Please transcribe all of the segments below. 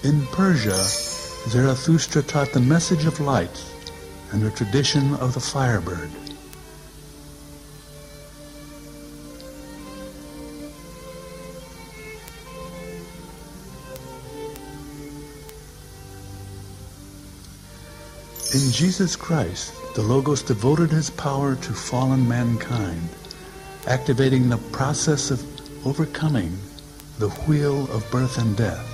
In Persia, Zarathustra taught the message of light and the tradition of the firebird. In Jesus Christ, the Logos devoted his power to fallen mankind, activating the process of overcoming the wheel of birth and death.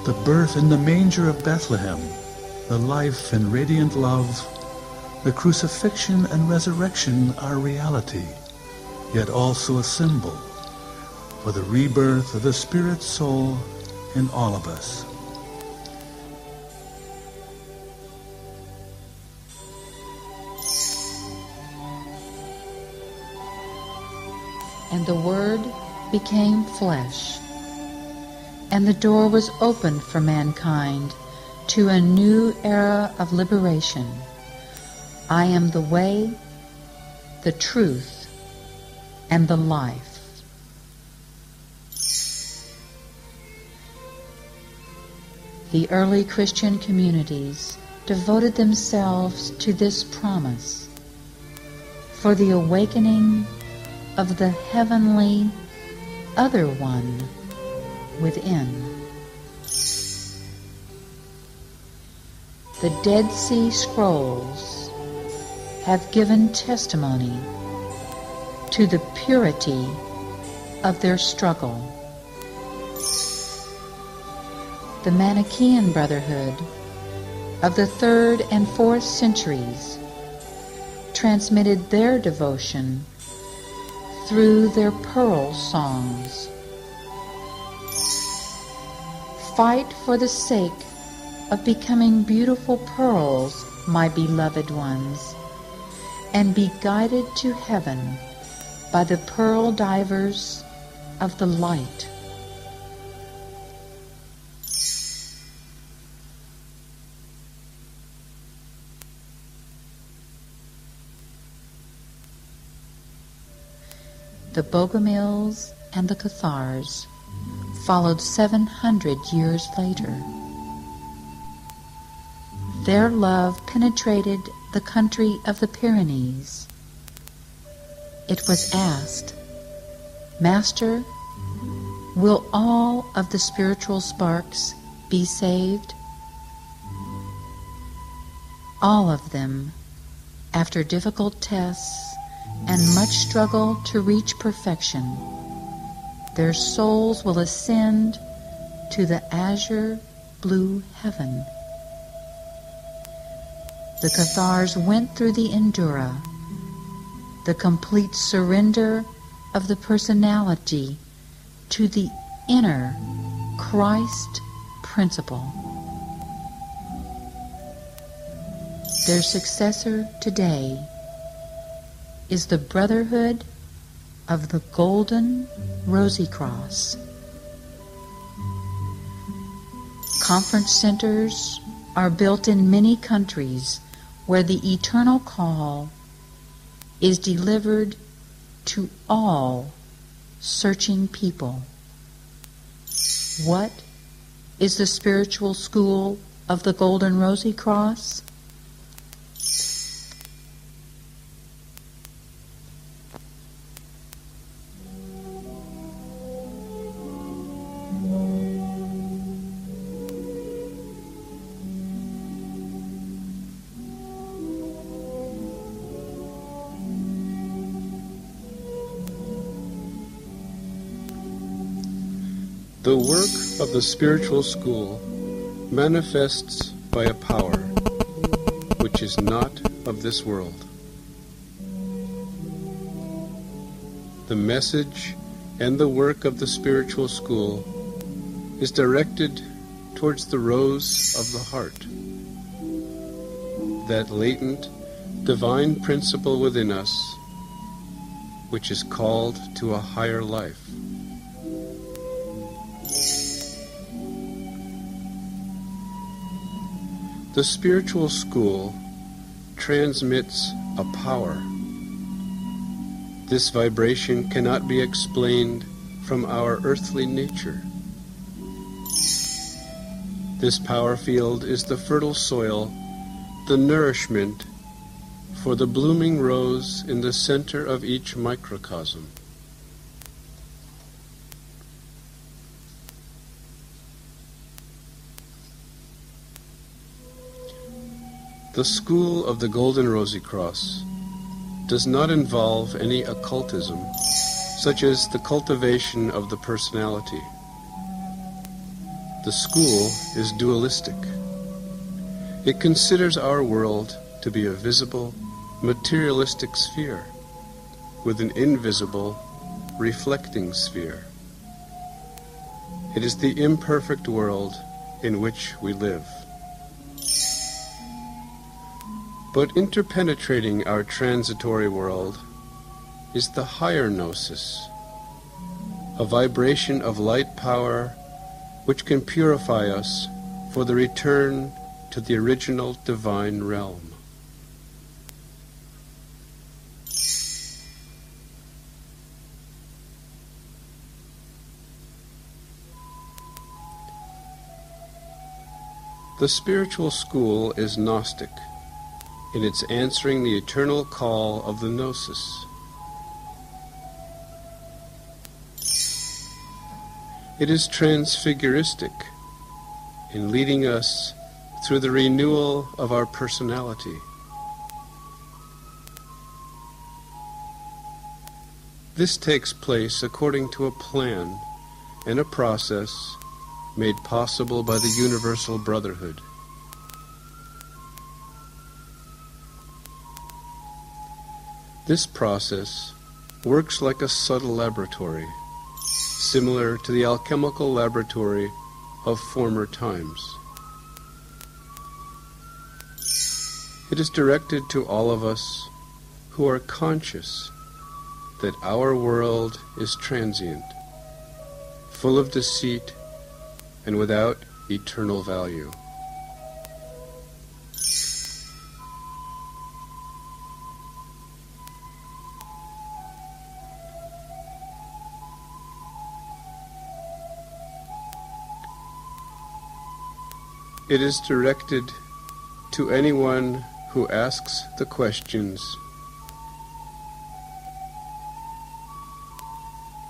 The birth in the manger of Bethlehem, the life and radiant love, the crucifixion and resurrection are reality, yet also a symbol for the rebirth of the spirit soul in all of us. And the Word became flesh, and the door was opened for mankind to a new era of liberation. I am the way, the truth, and the life. The early Christian communities devoted themselves to this promise for the awakening of the heavenly other one within. The Dead Sea Scrolls have given testimony to the purity of their struggle. The Manichaean Brotherhood of the 3rd and 4th centuries transmitted their devotion through their pearl songs. Fight for the sake of becoming beautiful pearls, my beloved ones, and be guided to heaven by the pearl divers of the light. The Bogomils and the Cathars followed 700 years later. Their love penetrated the country of the Pyrenees. It was asked, Master, will all of the spiritual sparks be saved? All of them, after difficult tests and much struggle to reach perfection, their souls will ascend to the azure blue heaven. The Cathars went through the Endura, the complete surrender of the personality to the inner Christ principle. Their successor today is the Brotherhood of the Golden Rosy Cross. Conference centers are built in many countries where the eternal call is delivered to all searching people. What is the spiritual school of the Golden Rosy Cross? The work of the spiritual school manifests by a power which is not of this world. The message and the work of the spiritual school is directed towards the rose of the heart, that latent divine principle within us which is called to a higher life. The spiritual school transmits a power. This vibration cannot be explained from our earthly nature. This power field is the fertile soil, the nourishment for the blooming rose in the center of each microcosm. The school of the Golden Rosy Cross does not involve any occultism, such as the cultivation of the personality. The school is dualistic. It considers our world to be a visible, materialistic sphere with an invisible, reflecting sphere. It is the imperfect world in which we live. But interpenetrating our transitory world is the higher gnosis, a vibration of light power which can purify us for the return to the original divine realm. The spiritual school is Gnostic in its answering the eternal call of the Gnosis. It is transfiguristic in leading us through the renewal of our personality. This takes place according to a plan and a process made possible by the universal brotherhood. This process works like a subtle laboratory, similar to the alchemical laboratory of former times. It is directed to all of us who are conscious that our world is transient, full of deceit, and without eternal value. It is directed to anyone who asks the questions,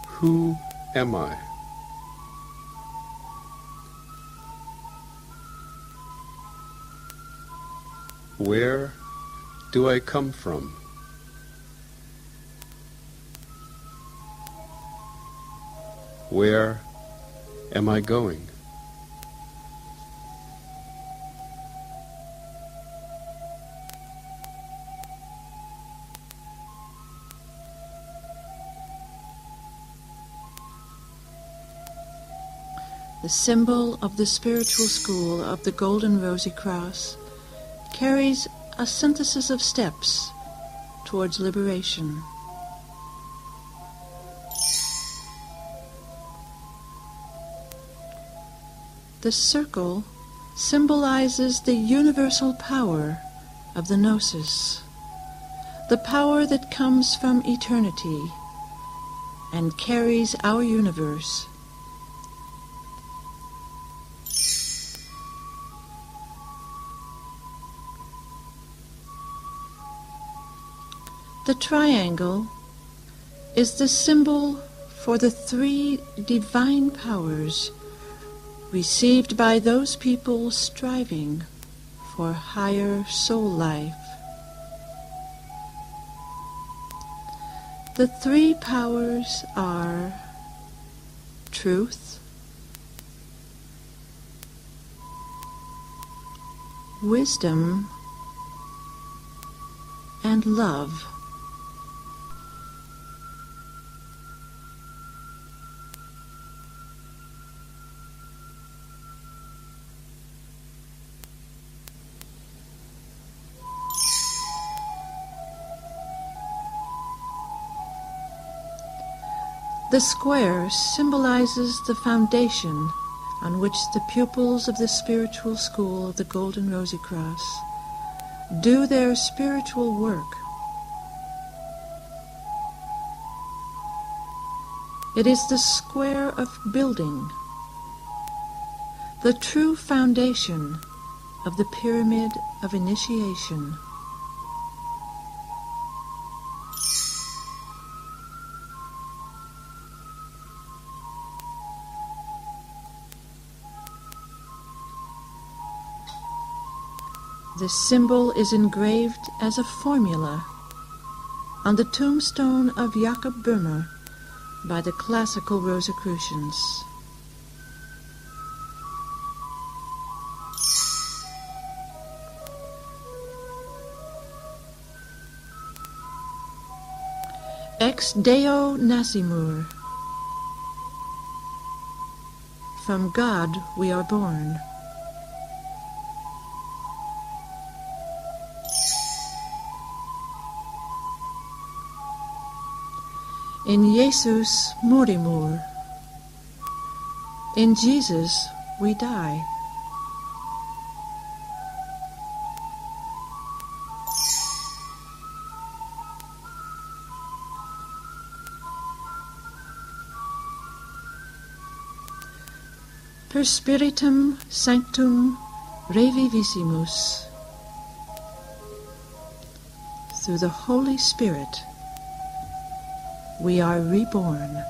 who am I? Where do I come from? Where am I going? The symbol of the spiritual school of the Golden Rosy Cross carries a synthesis of steps towards liberation. The circle symbolizes the universal power of the Gnosis, the power that comes from eternity and carries our universe. The triangle is the symbol for the three divine powers received by those people striving for higher soul life. The three powers are truth, wisdom, and love. The square symbolizes the foundation on which the pupils of the spiritual school of the Golden Rosy Cross do their spiritual work. It is the square of building, the true foundation of the pyramid of initiation. This symbol is engraved as a formula on the tombstone of Jacob Böhmer by the classical Rosicrucians. Ex Deo Nascimur. From God we are born. In Jesus morimur. In Jesus we die. Per spiritum sanctum revivissimus. Through the Holy Spirit we are reborn.